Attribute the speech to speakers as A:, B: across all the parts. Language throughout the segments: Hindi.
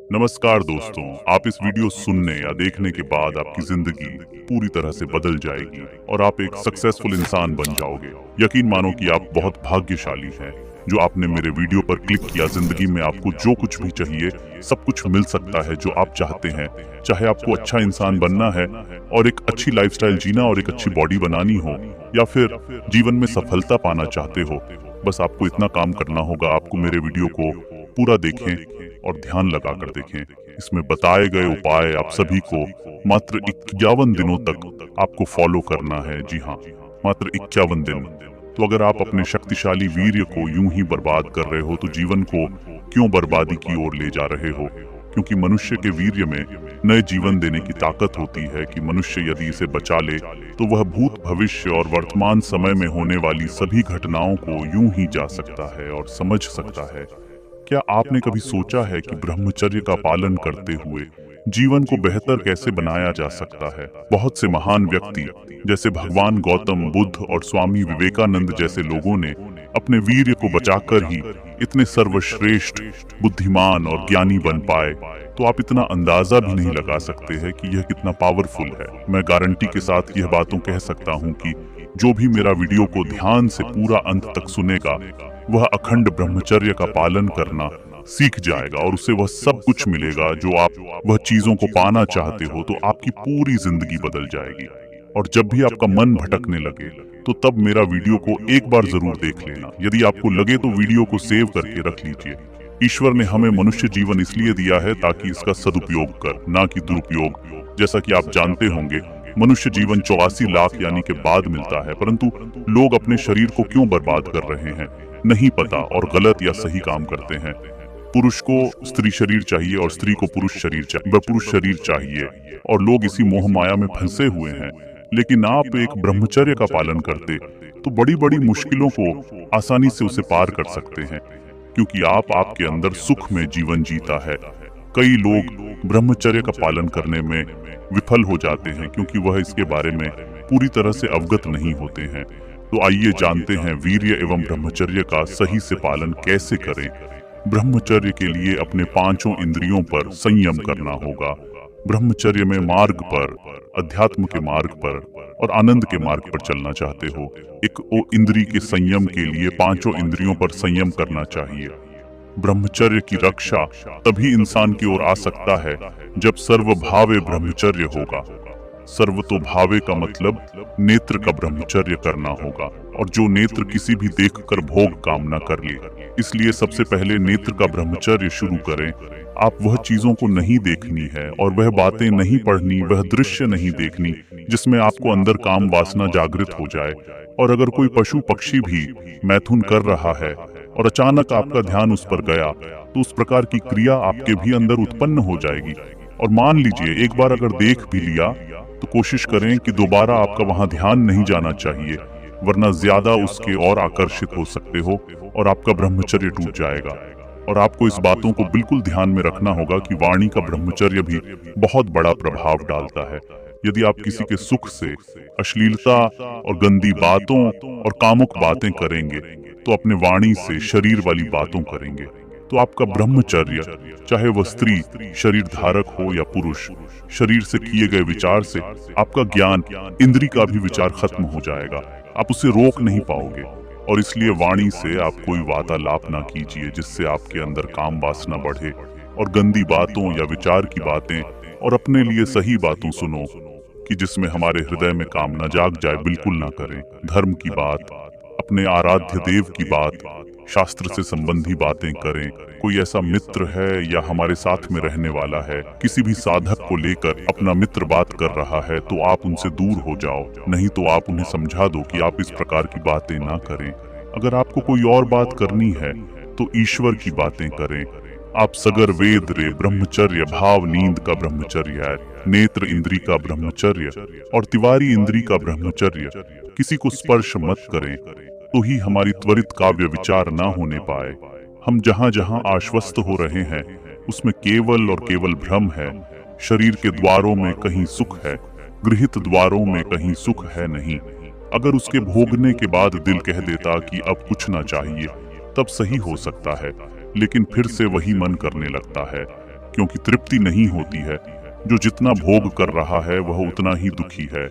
A: नमस्कार दोस्तों, आप इस वीडियो सुनने या देखने के बाद आपकी जिंदगी पूरी तरह से बदल जाएगी और आप एक सक्सेसफुल इंसान बन जाओगे। यकीन मानो कि आप बहुत भाग्यशाली हैं जो आपने मेरे वीडियो पर क्लिक किया। जिंदगी में आपको जो कुछ भी चाहिए सब कुछ मिल सकता है जो आप चाहते हैं। चाहे आपको अच्छा इंसान बनना है और एक अच्छी लाइफस्टाइल जीना और एक अच्छी बॉडी बनानी हो, या फिर जीवन में सफलता पाना चाहते हो, बस आपको इतना काम करना होगा। आपको मेरे वीडियो को पूरा देखें और ध्यान लगाकर देखें। इसमें बताए गए उपाय आप सभी को मात्र 51 दिनों तक आपको फॉलो करना है। जी हाँ, मात्र 51 दिन। तो अगर आप अपने शक्तिशाली वीर्य को यूं ही बर्बाद कर रहे हो तो जीवन को क्यों बर्बादी की ओर ले जा रहे हो? क्योंकि मनुष्य के वीर्य में नए जीवन देने की ताकत होती है कि मनुष्य यदि इसे बचा ले तो वह भूत, भविष्य और वर्तमान समय में होने वाली सभी घटनाओं को यूं ही जा सकता है और समझ सकता है। क्या आपने कभी सोचा है कि ब्रह्मचर्य का पालन करते हुए जीवन को बेहतर कैसे बनाया जा सकता है? बहुत से महान व्यक्ति जैसे भगवान गौतम बुद्ध और स्वामी विवेकानंद जैसे लोगों ने अपने वीर्य को बचाकर ही इतने सर्वश्रेष्ठ, बुद्धिमान और ज्ञानी बन पाए। तो आप इतना अंदाजा भी नहीं लगा सकते हैं कि यह कितना पावरफुल है। मैं गारंटी के साथ यह बातों कह सकता हूँ कि जो भी मेरा वीडियो को ध्यान से पूरा अंत तक सुनेगा वह अखंड ब्रह्मचर्य का पालन करना सीख जाएगा और उसे वह सब कुछ मिलेगा जो आप वह चीजों को पाना चाहते हो। तो आपकी पूरी जिंदगी बदल जाएगी। और जब भी आपका मन भटकने लगे तो तब मेरा वीडियो को एक बार जरूर देख लेना। यदि आपको लगे तो वीडियो को सेव करके रख लीजिए। ईश्वर ने हमें मनुष्य जीवन इसलिए दिया है ताकि इसका सदुपयोग कर, ना कि दुरुपयोग। जैसा कि आप जानते होंगे, मनुष्य जीवन 84 लाख यानी के बाद मिलता है, परंतु लोग अपने शरीर को क्यों बर्बाद कर रहे हैं नहीं पता और गलत या सही काम करते हैं। पुरुष को स्त्री शरीर चाहिए और स्त्री को पुरुष शरीर चाहिए और लोग इसी मोह माया में फंसे हुए हैं। लेकिन आप एक ब्रह्मचर्य का पालन करते तो बड़ी बड़ी मुश्किलों को आसानी से उसे पार कर सकते हैं, क्योंकि आपके अंदर सुख में जीवन जीता है। कई लोग ब्रह्मचर्य का पालन करने में विफल हो जाते हैं क्योंकि वह इसके बारे में पूरी तरह से अवगत नहीं होते हैं। तो आइए जानते हैं वीर्य एवं ब्रह्मचर्य का सही से पालन कैसे करें। ब्रह्मचर्य के लिए अपने पांचों इंद्रियों पर संयम करना होगा। ब्रह्मचर्य में मार्ग पर, अध्यात्म के मार्ग पर और आनंद के मार्ग पर चलना चाहते हो, एक इंद्रिय के संयम के लिए पांचों इंद्रियों पर संयम करना चाहिए। ब्रह्मचर्य की रक्षा तभी इंसान की ओर आ सकता है जब सर्वभावे ब्रह्मचर्य होगा। सर्वतोभावे का मतलब नेत्र का ब्रह्मचर्य करना होगा, और जो नेत्र किसी भी देखकर भोग कामना कर ले। इसलिए सबसे पहले नेत्र का ब्रह्मचर्य शुरू करें। आप वह चीजों को नहीं देखनी है और वह बातें नहीं पढ़नी, वह दृश्य नहीं देखनी जिसमें आपको अंदर काम वासना जागृत हो जाए। और अगर कोई पशु पक्षी भी मैथुन कर रहा है और अचानक आपका ध्यान उस पर गया तो उस प्रकार की क्रिया आपके भी अंदर उत्पन्न हो जाएगी। और मान लीजिए एक बार अगर देख भी लिया तो कोशिश करें कि दोबारा आपका वहां ध्यान नहीं जाना चाहिए, वरना ज्यादा उसके और आकर्षित हो सकते हो और आपका ब्रह्मचर्य टूट जाएगा। और आपको इस बातों को बिल्कुल ध्यान में रखना होगा कि वाणी का ब्रह्मचर्य भी बहुत बड़ा प्रभाव डालता है। यदि आप किसी के सुख से अश्लीलता और गंदी बातों और कामुक बातें करेंगे तो अपने वाणी से शरीर वाली बातों करेंगे तो आपका ब्रह्मचर्य, चाहे वह स्त्री शरीर धारक हो या पुरुष, शरीर से किए गए विचार से आपका ज्ञान, इंद्री का भी विचार खत्म हो जाएगा। आप उसे रोक नहीं पाओगे। और इसलिए वाणी से आप कोई वार्तालाप ना कीजिए जिससे आपके अंदर काम वासना बढ़े। और गंदी बातों या विचार की बातें और अपने लिए सही बातों सुनो कि जिसमें हमारे हृदय में कामना जाग जाए, बिल्कुल ना करें। धर्म की बात, अपने आराध्य देव की बात, शास्त्र से संबंधी बातें करें। कोई ऐसा मित्र है या हमारे साथ में रहने वाला है, किसी भी साधक को लेकर अपना मित्र बात कर रहा है तो आप उनसे दूर हो जाओ, नहीं तो आप उन्हें समझा दो कि आप इस प्रकार की बातें ना करें। अगर आपको कोई और बात करनी है तो ईश्वर की बातें करें। आप सगर वेद रे ब्रह्मचर्य, भाव नींद का ब्रह्मचर्य है, नेत्र इंद्री का ब्रह्मचर्य और तिवारी इंद्री का ब्रह्मचर्य। किसी को स्पर्श मत करें तो ही हमारी त्वरित काव्य विचार ना होने पाए। हम जहाँ जहाँ आश्वस्त हो रहे हैं उसमें केवल और केवल भ्रम है। शरीर के द्वारों में कहीं सुख है, गृहित द्वारों में कहीं सुख है नहीं। अगर उसके भोगने के बाद दिल कह देता कि अब कुछ ना चाहिए, तब सही हो सकता है, लेकिन फिर से वही मन करने लगता है। क्योंकि तृप्ति नहीं होती है। जो जितना भोग कर रहा है वह उतना ही दुखी है।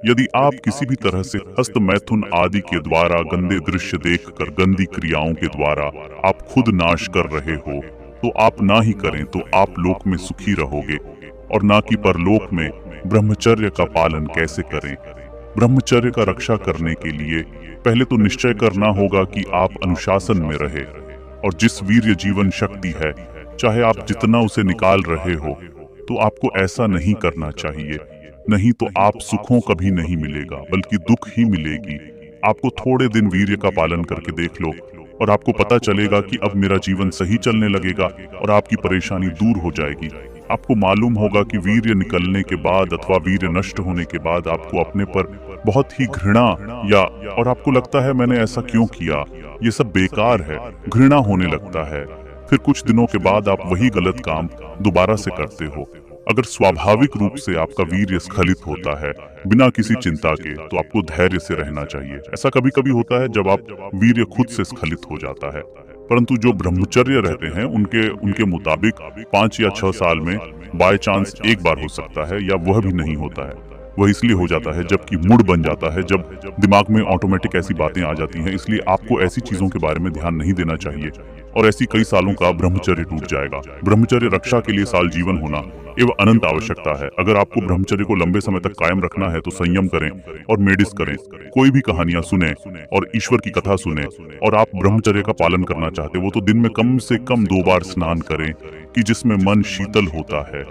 A: यदि आप किसी भी तरह से हस्त मैथुन आदि के द्वारा गंदे दृश्य देखकर गंदी क्रियाओं के द्वारा आप खुद नाश कर रहे हो तो आप ना ही करें, तो आप लोक में सुखी रहोगे और ना कि परलोक में। ब्रह्मचर्य का पालन कैसे करें? ब्रह्मचर्य का रक्षा करने के लिए पहले तो निश्चय करना होगा कि आप अनुशासन में रहे, और जिस वीर्य जीवन शक्ति है, चाहे आप जितना उसे निकाल रहे हो, तो आपको ऐसा नहीं करना चाहिए। नहीं तो आप सुखों कभी नहीं मिलेगा बल्कि दुख ही मिलेगी। आपको थोड़े दिन वीर्य का पालन करके देख लो और आपको पता चलेगा कि अब मेरा जीवन सही चलने लगेगा और आपकी परेशानी दूर हो जाएगी। आपको मालूम होगा कि वीर्य निकलने के बाद अथवा वीर्य नष्ट होने के बाद आपको अपने पर बहुत ही घृणा या और आपको लगता है मैंने ऐसा क्यों किया, ये सब बेकार है, घृणा होने लगता है। फिर कुछ दिनों के बाद आप वही गलत काम दोबारा से करते हो। अगर स्वाभाविक रूप से आपका वीर्य स्खलित होता है बिना किसी चिंता के, तो आपको धैर्य से रहना चाहिए। ऐसा कभी कभी होता है जब आप वीर्य खुद से स्खलित हो जाता है, परंतु जो ब्रह्मचर्य रहते हैं उनके मुताबिक 5 या 6 साल में बाय चांस एक बार हो सकता है, या वह भी नहीं होता है। वह इसलिए हो जाता है जबकि मूड बन जाता है, जब दिमाग में ऑटोमेटिक ऐसी बातें आ जाती हैं। इसलिए आपको ऐसी चीजों के बारे में ध्यान नहीं देना चाहिए और ऐसी कई सालों का ब्रह्मचर्य टूट जाएगा। ब्रह्मचर्य रक्षा के लिए साल जीवन होना एवं अनंत आवश्यकता है। अगर आपको ब्रह्मचर्य को लंबे समय तक कायम रखना है तो संयम करें और मेडिस करें, कोई भी कहानियां सुने और ईश्वर की कथा सुने। और आप ब्रह्मचर्य का पालन करना चाहते हो तो दिन में कम से कम 2 बार स्नान करें कि जिसमें मन शीतल होता है,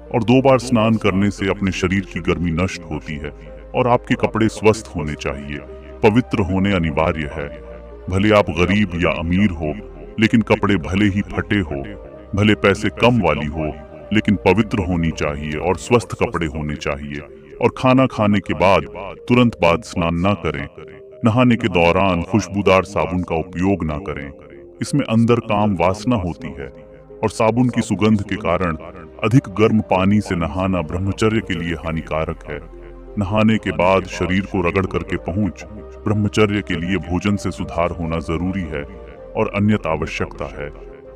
A: और 2 बार स्नान करने से अपने शरीर की गर्मी नष्ट होती है। और आपके कपड़े स्वस्थ होने चाहिए, पवित्र होने अनिवार्य है। भले आप गरीब या अमीर हो, लेकिन कपड़े भले ही फटे हो, भले पैसे कम वाली हो, लेकिन पवित्र होनी चाहिए और स्वस्थ कपड़े होने चाहिए। और खाना खाने के बाद तुरंत बाद स्नान ना करें। नहाने के दौरान खुशबूदार साबुन का उपयोग ना करें, इसमें अंदर काम वासना होती है और साबुन की सुगंध के कारण अधिक गर्म पानी से नहाना ब्रह्मचर्य के लिए हानिकारक है। नहाने के बाद शरीर को रगड़ करके पहुंच ब्रह्मचर्य के लिए भोजन से सुधार होना जरूरी है और अन्यथा आवश्यकता है।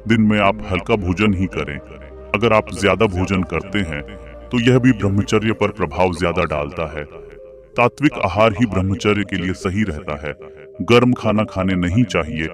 A: दिन में आप हल्का भोजन ही करें। अगर आप ज्यादा भोजन करते हैं तो यह भी ब्रह्मचर्य पर प्रभाव ज्यादा डालता है। तात्विक आहार ही ब्रह्मचर्य के लिए सही रहता है। गर्म खाना खाने नहीं चाहिए,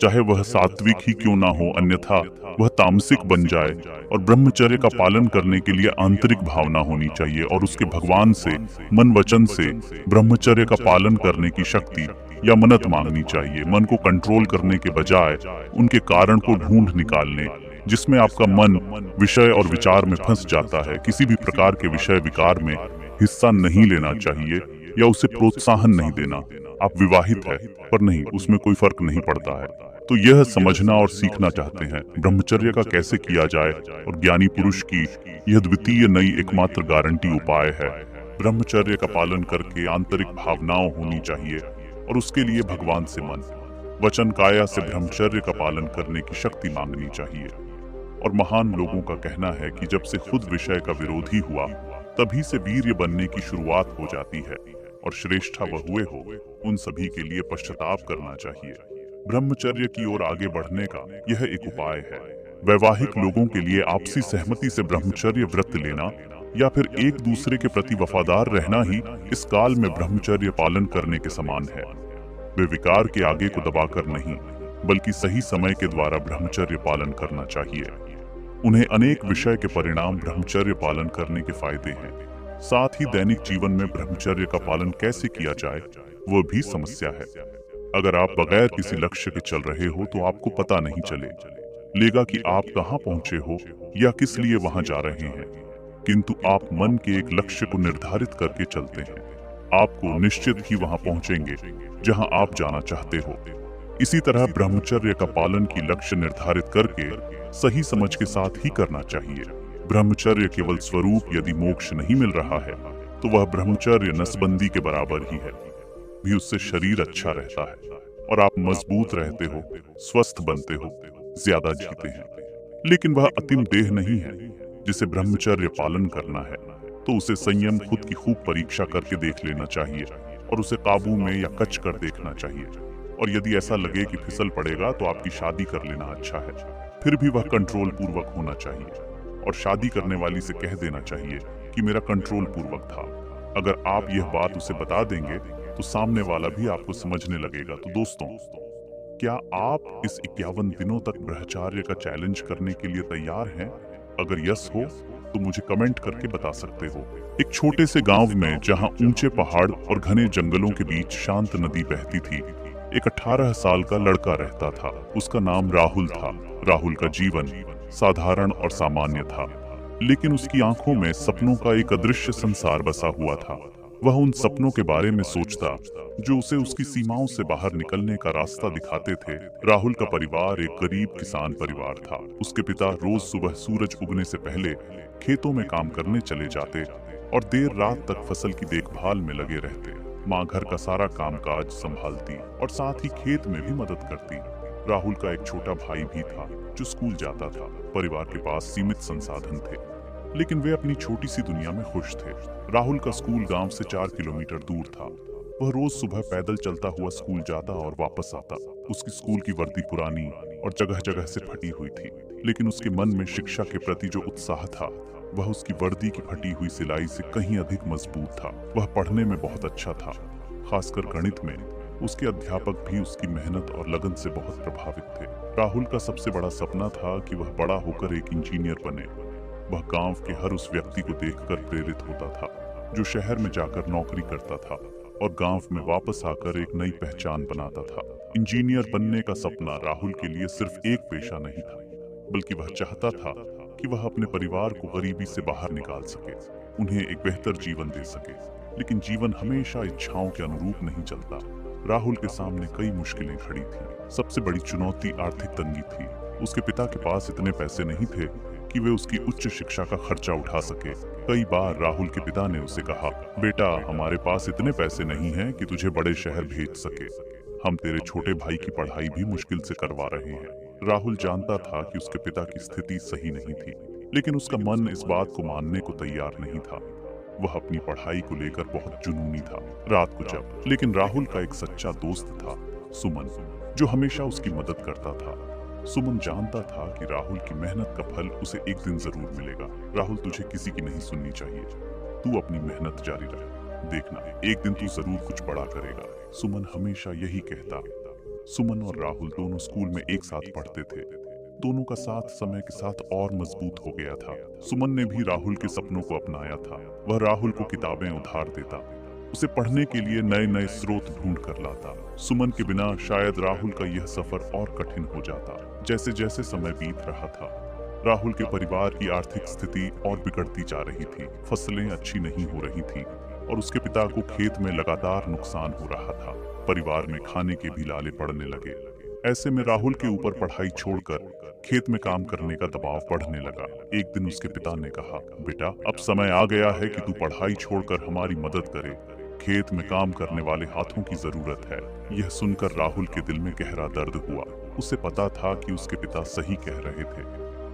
A: चाहे वह सात्विक ही क्यों ना हो, अन्यथा वह तामसिक बन जाए। और ब्रह्मचर्य का पालन करने के लिए आंतरिक भावना होनी चाहिए और उसके भगवान से मन वचन से ब्रह्मचर्य का पालन करने की शक्ति या मन्नत मांगनी चाहिए। मन को कंट्रोल करने के बजाय उनके कारण को ढूंढ निकालने, जिसमें आपका मन विषय और विचार में फंस जाता है। किसी भी प्रकार के विषय विकार में हिस्सा नहीं लेना चाहिए या उसे प्रोत्साहन नहीं देना। आप विवाहित है पर नहीं, उसमें कोई फर्क नहीं पड़ता है। तो यह समझना और सीखना चाहते हैं ब्रह्मचर्य का कैसे किया जाए, और ज्ञानी पुरुष की यह द्वितीय नई एकमात्र गारंटी उपाय है। ब्रह्मचर्य का पालन करके आंतरिक भावनाओं होनी चाहिए और उसके लिए भगवान से मन वचन काया से ब्रह्मचर्य का पालन करने की शक्ति मांगनी चाहिए। और महान लोगों का कहना है कि जब से खुद विषय का विरोधी हुआ तभी से वीर्य बनने की शुरुआत हो जाती है, और श्रेष्ठा वह हुए हो उन सभी के लिए पश्चाताप करना चाहिए। ब्रह्मचर्य की ओर आगे बढ़ने का यह एक उपाय है। वैवाहिक लोगों के लिए आपसी सहमति से ब्रह्मचर्य व्रत लेना या फिर एक दूसरे के प्रति वफादार रहना ही इस काल में ब्रह्मचर्य पालन करने के समान है। वे विकार के आगे को दबाकर नहीं, बल्कि सही समय के द्वारा ब्रह्मचर्य पालन करना चाहिए। उन्हें अनेक विषय के परिणाम ब्रह्मचर्य पालन करने के फायदे हैं। साथ ही दैनिक जीवन में ब्रह्मचर्य का पालन कैसे किया जाए वह भी समस्या है। अगर आप बगैर किसी लक्ष्य के चल रहे हो तो आपको पता नहीं चलेगा कि आप कहाँ पहुंचे हो या किस लिए वहां जा रहे हैं। किंतु आप मन के एक लक्ष्य को निर्धारित करके चलते हैं, आपको निश्चित ही वहां पहुंचेंगे जहां आप जाना चाहते हो। इसी तरह ब्रह्मचर्य का पालन की लक्ष्य निर्धारित करके सही समझ के साथ ही करना चाहिए। ब्रह्मचर्य केवल स्वरूप यदि मोक्ष नहीं मिल रहा है तो वह ब्रह्मचर्य नसबंदी के बराबर ही है। भी उससे शरीर अच्छा रहता है और आप मजबूत रहते हो, स्वस्थ बनते हो, ज्यादा जीते हैं। लेकिन वह अतिम देह नहीं है जिसे ब्रह्मचर्य पालन करना है, तो उसे संयम खुद की खूब परीक्षा करके देख लेना चाहिए और उसे काबू में या कच कर देखना चाहिए। और यदि ऐसा लगे कि फिसल पड़ेगा तो आपकी शादी कर लेना अच्छा है, फिर भी वह कंट्रोल पूर्वक होना चाहिए। और शादी करने वाली से कह देना चाहिए कि मेरा कंट्रोल पूर्वक था। अगर आप यह बात उसे बता देंगे तो सामने वाला भी आपको समझने लगेगा। तो दोस्तों, क्या आप इस 51 दिनों तक ब्रह्मचार्य का चैलेंज करने के लिए तैयार हैं? अगर यस हो तो मुझे कमेंट करके बता सकते हो। एक छोटे से गांव में जहां ऊंचे पहाड़ और घने जंगलों के बीच शांत नदी बहती थी, एक 18 साल का लड़का रहता था। उसका नाम राहुल था। राहुल का जीवन साधारण और सामान्य था, लेकिन उसकी आंखों में सपनों का एक अदृश्य संसार बसा हुआ था। वह उन सपनों के बारे में सोचता जो उसे उसकी सीमाओं से बाहर निकलने का रास्ता दिखाते थे। राहुल का परिवार एक गरीब किसान परिवार था। उसके पिता रोज सुबह सूरज उगने से पहले खेतों में काम करने चले जाते और देर रात तक फसल की देखभाल में लगे रहते। माँ घर का सारा कामकाज संभालती और साथ ही खेत में भी मदद करती। राहुल का एक छोटा भाई भी था जो स्कूल जाता था। परिवार के पास सीमित संसाधन थे, लेकिन वे अपनी छोटी सी दुनिया में खुश थे। राहुल का स्कूल गांव से 4 किलोमीटर दूर था। वह रोज सुबह पैदल चलता हुआ स्कूल जाता और वापस आता। उसकी स्कूल की वर्दी पुरानी और जगह जगह से फटी हुई थी, लेकिन उसके मन में शिक्षा के प्रति जो उत्साह था वह उसकी वर्दी की फटी हुई सिलाई से कहीं अधिक मजबूत था। वह पढ़ने में बहुत अच्छा था, खासकर गणित में। उसके अध्यापक भी उसकी मेहनत और लगन से बहुत प्रभावित थे। राहुल का सबसे बड़ा सपना था कि वह बड़ा होकर एक इंजीनियर बने। वह गांव के हर उस व्यक्ति को देखकर प्रेरित होता था जो शहर में जाकर नौकरी करता था और गांव में वापस आकर एक नई पहचान बनाता था। इंजीनियर बनने का सपना राहुल के लिए सिर्फ एक पेशा नहीं था, बल्कि वह चाहता था कि वह अपने परिवार को गरीबी से बाहर निकाल सके, उन्हें एक बेहतर जीवन दे सके। लेकिन जीवन हमेशा इच्छाओं के अनुरूप नहीं चलता। राहुल के सामने कई मुश्किलें खड़ी थी। सबसे बड़ी चुनौती आर्थिक तंगी थी। उसके पिता के पास इतने पैसे नहीं थे कि वे उसकी उच्च शिक्षा का खर्चा उठा सके। कई बार राहुल के पिता ने उसे कहा, बेटा, हमारे पास इतने पैसे नहीं हैं कि तुझे बड़े शहर भेज सके। हम तेरे छोटे भाई की पढ़ाई भी मुश्किल से करवा रहे हैं। राहुल जानता था कि उसके पिता की स्थिति सही नहीं थी, लेकिन उसका मन इस बात को मानने को तैयार नहीं था। वह अपनी पढ़ाई को लेकर बहुत जुनूनी था। रात को जब लेकिन राहुल का एक सच्चा दोस्त था, सुमन, जो हमेशा उसकी मदद करता था। सुमन जानता था कि राहुल की मेहनत का फल उसे एक दिन जरूर मिलेगा। राहुल, तुझे किसी की नहीं सुननी चाहिए। तू अपनी मेहनत जारी रख, देखना एक दिन तू जरूर कुछ बड़ा करेगा। सुमन हमेशा यही कहता। सुमन और राहुल दोनों स्कूल में एक साथ पढ़ते थे। दोनों का साथ समय के साथ और मजबूत हो गया था। सुमन ने भी राहुल के सपनों को अपनाया था। वह राहुल को किताबें उधार देता, उसे पढ़ने के लिए नए नए स्रोत ढूंढ कर लाता। सुमन के बिना शायद राहुल का यह सफर और कठिन हो जाता। जैसे जैसे समय बीत रहा था, राहुल के परिवार की आर्थिक स्थिति और बिगड़ती जा रही थी। फसलें अच्छी नहीं हो रही थीं और उसके पिता को खेत में लगातार नुकसान हो रहा था। परिवार में खाने के भी लाले पड़ने लगे। ऐसे में राहुल के ऊपर पढ़ाई छोड़कर खेत में काम करने का दबाव बढ़ने लगा। एक दिन उसके पिता ने कहा, बेटा, अब समय आ गया है कि तू पढ़ाई छोड़कर हमारी मदद करे। खेत में काम करने वाले हाथों की जरूरत है। यह सुनकर राहुल के दिल में गहरा दर्द हुआ। उसे पता था कि उसके पिता सही कह रहे थे,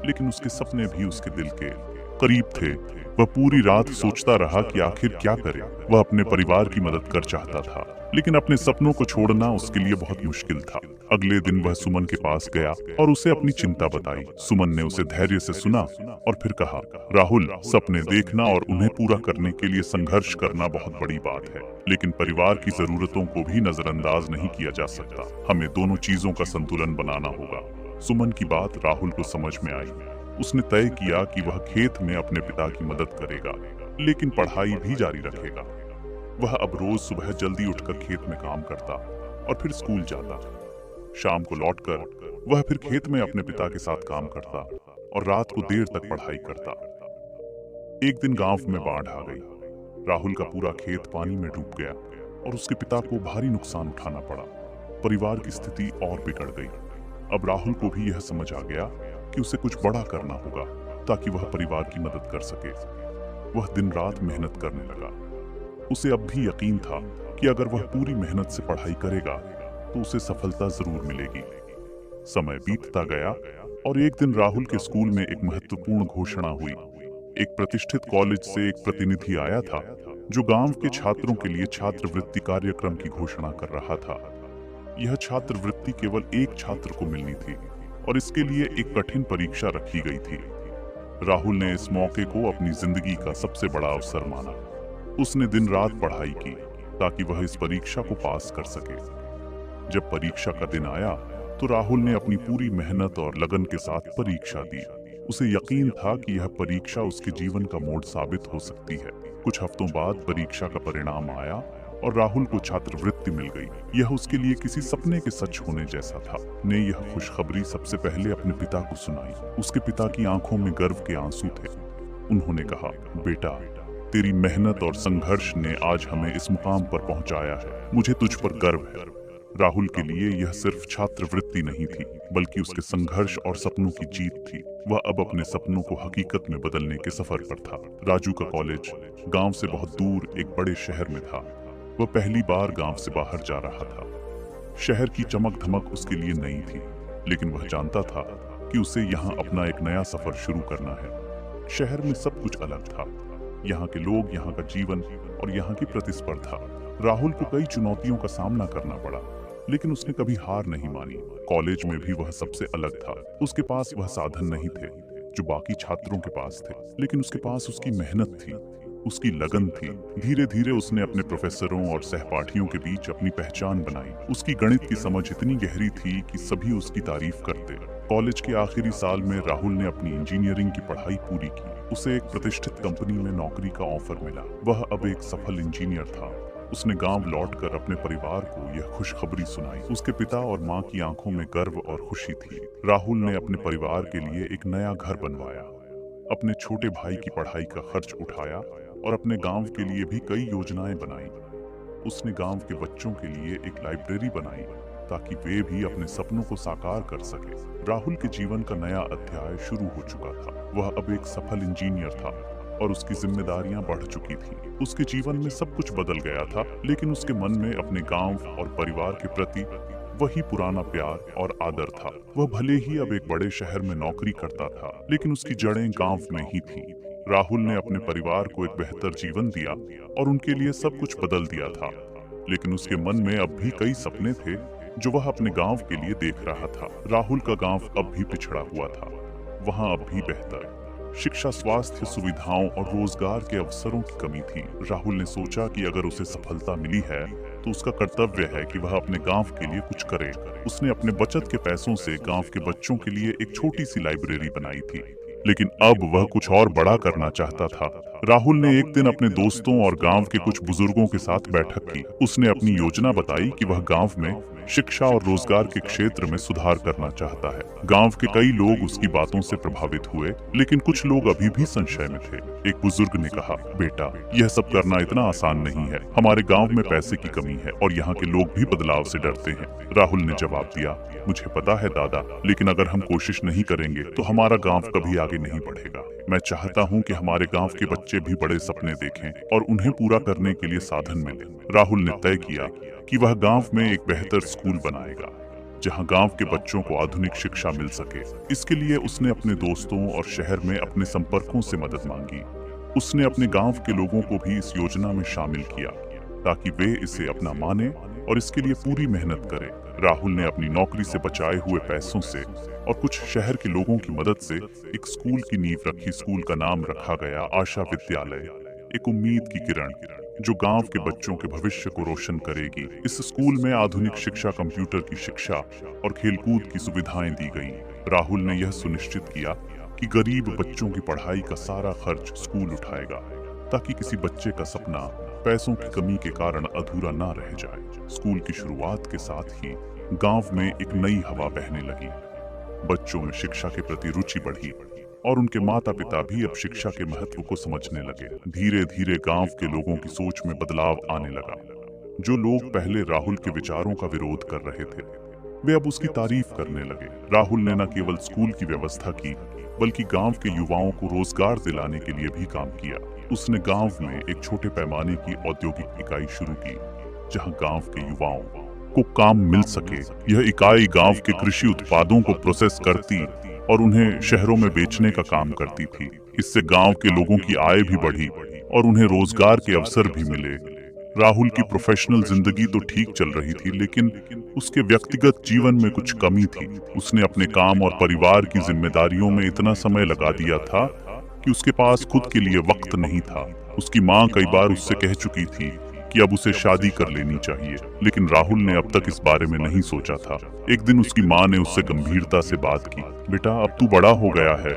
A: लेकिन उसके सपने भी उसके दिल के करीब थे। वह पूरी रात सोचता रहा कि आखिर क्या करे। वह अपने परिवार की मदद कर चाहता था, लेकिन अपने सपनों को छोड़ना उसके लिए बहुत मुश्किल था। अगले दिन वह सुमन के पास गया और उसे अपनी चिंता बताई। सुमन ने उसे धैर्य से सुना और फिर कहा, राहुल, सपने देखना और उन्हें पूरा करने के लिए संघर्ष करना बहुत बड़ी बात है, लेकिन परिवार की जरूरतों को भी नजरअंदाज नहीं किया जा सकता। हमें दोनों चीजों का संतुलन बनाना होगा। सुमन की बात राहुल को समझ में आई। उसने तय किया कि वह खेत में अपने पिता की मदद करेगा, लेकिन पढ़ाई भी जारी रखेगा। वह अब रोज सुबह जल्दी उठकर खेत में काम करता और फिर स्कूल जाता। शाम को लौटकर वह फिर खेत में अपने पिता के साथ काम करता और रात को देर तक पढ़ाई करता। एक दिन गांव में बाढ़ आ गई। राहुल का पूरा खेत पानी में डूब गया और उसके पिता को भारी नुकसान उठाना पड़ा। परिवार की स्थिति और बिगड़ गई। अब राहुल को भी यह समझ आ गया कि उसे कुछ बड़ा करना होगा ताकि वह परिवार की मदद कर सके। वह दिन रात मेहनत करने लगा। उसे अब भी यकीन था कि अगर वह पूरी मेहनत से पढ़ाई करेगा तो उसे सफलता जरूर मिलेगी। समय बीतता गया और एक दिन राहुल के स्कूल में एक महत्वपूर्ण घोषणा हुई। एक प्रतिष्ठित कॉलेज से एक प्रतिनिधि आया था जो गांव के छात्रों के लिए छात्रवृत्ति कार्यक्रम की घोषणा कर रहा था। यह छात्रवृत्ति केवल एक छात्र को मिलनी थी और इसके लिए एक कठिन परीक्षा रखी गई थी। राहुल ने इस मौके को अपनी जिंदगी का सबसे बड़ा अवसर माना। उसने दिन रात पढ़ाई की ताकि वह इस परीक्षा को पास कर सके। जब परीक्षा का दिन आया तो राहुल ने अपनी पूरी मेहनत और लगन के साथ परीक्षा दी। उसे यकीन था कि यह परीक्षा उसके जीवन का मोड़ साबित हो सकती है। कुछ हफ्तों बाद परीक्षा का परिणाम आया और राहुल को छात्रवृत्ति मिल गई। यह उसके लिए किसी सपने के सच होने जैसा था। ने यह खुशखबरी सबसे पहले अपने पिता को सुनाई। उसके पिता की आंखों में गर्व के आंसू थे। उन्होंने कहा, बेटा, तेरी मेहनत और संघर्ष ने आज हमें इस मुकाम पर पहुंचाया है। मुझे तुझ पर गर्व है। राहुल के लिए यह सिर्फ छात्रवृत्ति नहीं थी, बल्कि उसके संघर्ष और सपनों की जीत थी। वह अब अपने सपनों को हकीकत में बदलने के सफर पर था। राजू का कॉलेज गांव से बहुत दूर एक बड़े शहर में था। वह पहली बार गांव से बाहर जा रहा था। शहर की चमक धमक उसके लिए नई थी, लेकिन वह जानता था कि उसे यहाँ अपना एक नया सफर शुरू करना है। शहर में सब कुछ अलग था। यहाँ के लोग, यहाँ का जीवन और यहाँ की प्रतिस्पर्धा। राहुल को कई चुनौतियों का सामना करना पड़ा, लेकिन उसने कभी हार नहीं मानी। कॉलेज में भी वह सबसे अलग था। उसके पास वह साधन नहीं थे जो बाकी छात्रों के पास थे, लेकिन उसके पास उसकी मेहनत थी, उसकी लगन थी। धीरे धीरे उसने अपने प्रोफेसरों और सहपाठियों के बीच अपनी पहचान बनाई। उसकी गणित की समझ इतनी गहरी थी कि सभी उसकी तारीफ करते। कॉलेज के आखिरी साल में राहुल ने अपनी इंजीनियरिंग की पढ़ाई पूरी की। उसे एक प्रतिष्ठित कंपनी में नौकरी का ऑफर मिला। वह अब एक सफल इंजीनियर था। उसने गांव लौटकर अपने परिवार को यह खुशखबरी सुनाई। उसके पिता और मां की आंखों में गर्व और खुशी थी। राहुल ने अपने परिवार के लिए एक नया घर बनवाया, अपने छोटे भाई की पढ़ाई का खर्च उठाया और अपने गांव के लिए भी कई योजनाएं बनाई। उसने गांव के बच्चों के लिए एक लाइब्रेरी बनाई ताकि वे भी अपने सपनों को साकार कर सके। राहुल के जीवन का नया अध्याय शुरू हो चुका था। वह अब एक सफल इंजीनियर था और उसकी जिम्मेदारियां बढ़ चुकी थी। उसके जीवन में सब कुछ बदल गया था, लेकिन उसके मन में अपने गांव और परिवार के प्रति वही पुराना प्यार और आदर था। वह भले ही अब एक बड़े शहर में नौकरी करता था, लेकिन उसकी जड़ें गांव में ही थी। राहुल ने अपने परिवार को एक बेहतर जीवन दिया और उनके लिए सब कुछ बदल दिया था, लेकिन उसके मन में अब भी कई सपने थे जो वह अपने गांव के लिए देख रहा था। राहुल का गांव अब भी पिछड़ा हुआ था। वहां अब भी बेहतर शिक्षा, स्वास्थ्य सुविधाओं और रोजगार के अवसरों की कमी थी। राहुल ने सोचा कि अगर उसे सफलता मिली है तो उसका कर्तव्य है कि वह अपने गांव के लिए कुछ करे। उसने अपने बचत के पैसों से गांव के बच्चों के लिए एक छोटी सी लाइब्रेरी बनाई थी, लेकिन अब वह कुछ और बड़ा करना चाहता था। राहुल ने एक दिन अपने दोस्तों और गांव के कुछ बुजुर्गों के साथ बैठक की। उसने अपनी योजना बताई कि वह गांव में शिक्षा और रोजगार के क्षेत्र में सुधार करना चाहता है। गांव के कई लोग उसकी बातों से प्रभावित हुए, लेकिन कुछ लोग अभी भी संशय में थे। एक बुजुर्ग ने कहा, बेटा, यह सब करना इतना आसान नहीं है। हमारे गांव में पैसे की कमी है और यहाँ के लोग भी बदलाव से डरते हैं। राहुल ने जवाब दिया, मुझे पता है दादा, लेकिन अगर हम कोशिश नहीं करेंगे तो हमारा गांव कभी आगे नहीं बढ़ेगा। मैं चाहता हूं कि हमारे गांव के बच्चे भी बड़े सपने देखें और उन्हें पूरा करने के लिए साधन मिले। राहुल ने तय किया कि वह गांव में एक बेहतर स्कूल बनाएगा, जहां गांव के बच्चों को आधुनिक शिक्षा मिल सके। इसके लिए उसने अपने दोस्तों और शहर में अपने संपर्कों से मदद मांगी। उसने अपने गांव के लोगों को भी इस योजना में शामिल किया ताकि वे इसे अपना माने और इसके लिए पूरी मेहनत करें। राहुल ने अपनी नौकरी से बचाए हुए पैसों से और कुछ शहर के लोगों की मदद से एक स्कूल की नींव रखी। स्कूल का नाम रखा गया आशा विद्यालय, एक उम्मीद की किरण जो गांव के बच्चों के भविष्य को रोशन करेगी। इस स्कूल में आधुनिक शिक्षा, कंप्यूटर की शिक्षा और खेलकूद की सुविधाएं दी गईं। राहुल ने यह सुनिश्चित किया कि गरीब बच्चों की पढ़ाई का सारा खर्च स्कूल उठाएगा, ताकि किसी बच्चे का सपना पैसों की कमी के कारण अधूरा ना रह जाए। स्कूल की शुरुआत के साथ ही गांव में एक नई हवा बहने लगी। बच्चों में शिक्षा के प्रति रुचि बढ़ी और उनके माता पिता भी अब शिक्षा के महत्व को समझने लगे। धीरे धीरे गांव के लोगों की सोच में बदलाव आने लगा। जो लोग पहले राहुल के विचारों का विरोध कर रहे थे, वे अब उसकी तारीफ करने लगे। राहुल ने न केवल स्कूल की व्यवस्था की, बल्कि गांव के युवाओं को रोजगार दिलाने के लिए भी काम किया। उसने गांव में एक छोटे पैमाने की औद्योगिक इकाई शुरू की, जहां गांव के युवाओं को काम मिल सके। यह इकाई गांव के कृषि उत्पादों को प्रोसेस करती और उन्हें शहरों में बेचने का काम करती थी। इससे गांव के लोगों की आय भी बढ़ी और उन्हें रोजगार के अवसर भी मिले। राहुल की प्रोफेशनल जिंदगी तो ठीक चल रही थी, लेकिन उसके व्यक्तिगत जीवन में कुछ कमी थी। उसने अपने काम और परिवार की जिम्मेदारियों में इतना समय लगा दिया था कि उसके पास खुद के लिए वक्त नहीं था। उसकी माँ कई बार उससे कह चुकी थी कि अब उसे शादी कर लेनी चाहिए, लेकिन राहुल ने अब तक इस बारे में नहीं सोचा था। एक दिन उसकी माँ ने उससे गंभीरता से बात की, बेटा अब तू बड़ा हो गया है,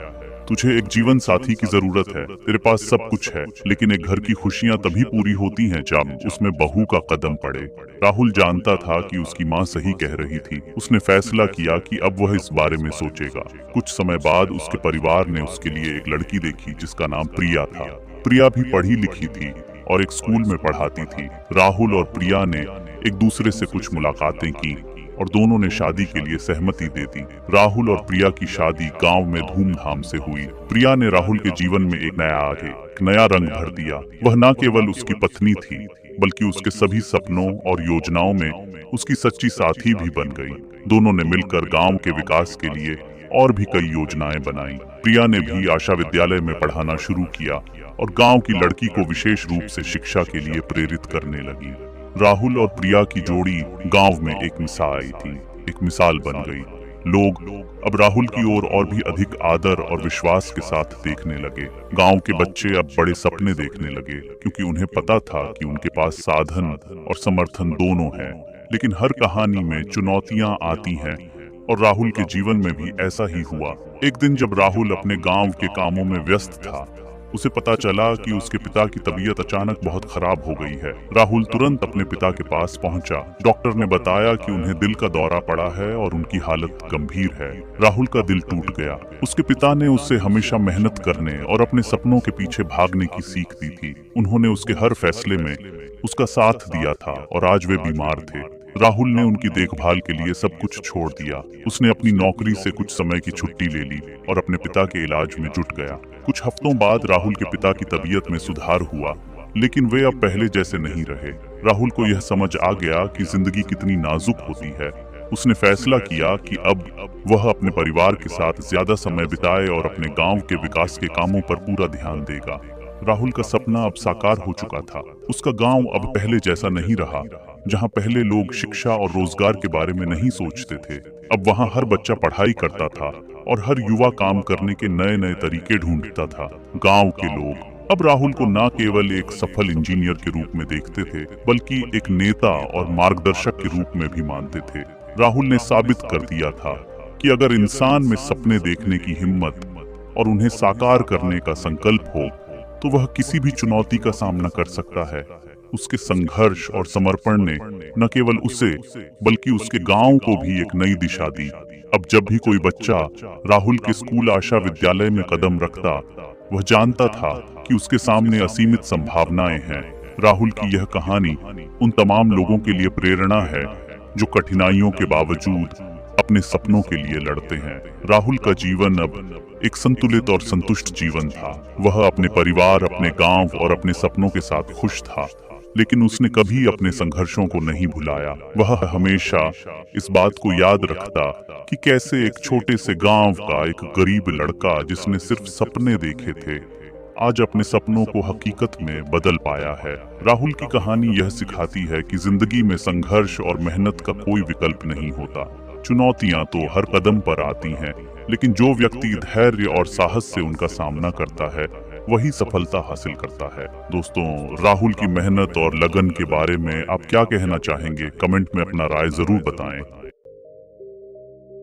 A: तुझे एक जीवन साथी की जरूरत है। तेरे पास सब कुछ है, लेकिन एक घर की खुशियां तभी पूरी होती हैं जब उसमें बहू का कदम पड़े। राहुल जानता था कि उसकी माँ सही कह रही थी। उसने फैसला किया कि अब वह इस बारे में सोचेगा। कुछ समय बाद उसके परिवार ने उसके लिए एक लड़की देखी जिसका नाम प्रिया था। प्रिया भी पढ़ी लिखी थी और एक स्कूल में पढ़ाती थी। राहुल और प्रिया ने एक दूसरे से कुछ मुलाकातें की और दोनों ने शादी के लिए सहमति दे दी। राहुल और प्रिया की शादी गांव में धूमधाम से हुई। प्रिया ने राहुल के जीवन में एक नया रंग भर दिया। वह न केवल उसकी पत्नी थी, बल्कि उसके सभी सपनों और योजनाओं में उसकी सच्ची साथी भी बन गई। दोनों ने मिलकर गांव के विकास के लिए और भी कई योजनाएं बनाई। प्रिया ने भी आशा विद्यालय में पढ़ाना शुरू किया और गांव की लड़की को विशेष रूप से शिक्षा के लिए प्रेरित करने लगी। राहुल और प्रिया की जोड़ी गांव में एक मिसाल बन गई। लोग अब राहुल की ओर और भी अधिक आदर और विश्वास के साथ देखने लगे। गांव के बच्चे अब बड़े सपने देखने लगे, क्योंकि उन्हें पता था कि उनके पास साधन और समर्थन दोनों है। लेकिन हर कहानी में चुनौतियां आती हैं और राहुल के जीवन में भी ऐसा ही हुआ। एक दिन जब राहुल अपने गांव के कामों में व्यस्त था, उसे पता चला कि उसके पिता की तबीयत अचानक बहुत खराब हो गई है। राहुल तुरंत अपने पिता के पास पहुंचा। डॉक्टर ने बताया कि उन्हें दिल का दौरा पड़ा है और उनकी हालत गंभीर है। राहुल का दिल टूट गया। उसके पिता ने उससे हमेशा मेहनत करने और अपने सपनों के पीछे भागने की सीख दी थी। उन्होंने उसके हर फैसले में उसका साथ दिया था और आज वे बीमार थे। राहुल ने उनकी देखभाल के लिए सब कुछ छोड़ दिया। उसने अपनी नौकरी से कुछ समय की छुट्टी ले ली और अपने पिता के इलाज में जुट गया। कुछ हफ्तों बाद राहुल के पिता की तबीयत में सुधार हुआ, लेकिन वे अब पहले जैसे नहीं रहे। राहुल को यह समझ आ गया कि जिंदगी कितनी नाजुक होती है। उसने फैसला किया कि अब वह अपने परिवार के साथ ज्यादा समय बिताए और अपने गांव के विकास के कामों पर पूरा ध्यान देगा। राहुल का सपना अब साकार हो चुका था। उसका गांव अब पहले जैसा नहीं रहा। जहां पहले लोग शिक्षा और रोजगार के बारे में नहीं सोचते थे, अब वहां हर बच्चा पढ़ाई करता था और हर युवा काम करने के नए नए तरीके ढूंढता था। गांव के लोग अब राहुल को न केवल एक सफल इंजीनियर के रूप में देखते थे, बल्कि एक नेता और मार्गदर्शक के रूप में भी मानते थे। राहुल ने साबित कर दिया था कि अगर इंसान में सपने देखने की हिम्मत और उन्हें साकार करने का संकल्प हो, तो वह किसी भी चुनौती का सामना कर सकता है। उसके संघर्ष और समर्पण ने न केवल उसे बल्कि उसके गांव को भी एक नई दिशा दी। अब जब भी कोई बच्चा राहुल के स्कूल आशा विद्यालय में कदम रखता, वह जानता था कि उसके सामने असीमित संभावनाएं हैं। राहुल की यह कहानी उन तमाम लोगों के लिए प्रेरणा है जो कठिनाइयों के बावजूद अपने सपनों के लिए लड़ते हैं। राहुल का जीवन अब एक संतुलित और संतुष्ट जीवन था। वह अपने परिवार, अपने गांव और अपने सपनों के साथ खुश था, लेकिन उसने कभी अपने संघर्षों को नहीं भुलाया। वह हमेशा इस बात को याद रखता कि कैसे एक छोटे से गांव का एक गरीब लड़का जिसने सिर्फ सपने देखे थे, आज अपने सपनों को हकीकत में बदल पाया है। राहुल की कहानी यह सिखाती है कि जिंदगी में संघर्ष और मेहनत का कोई विकल्प नहीं होता। चुनौतियां तो हर कदम पर आती हैं, लेकिन जो व्यक्ति धैर्य और साहस से उनका सामना करता है, वही सफलता हासिल करता है। दोस्तों, राहुल की मेहनत और लगन के बारे में आप क्या कहना चाहेंगे? कमेंट में अपना राय जरूर बताएं।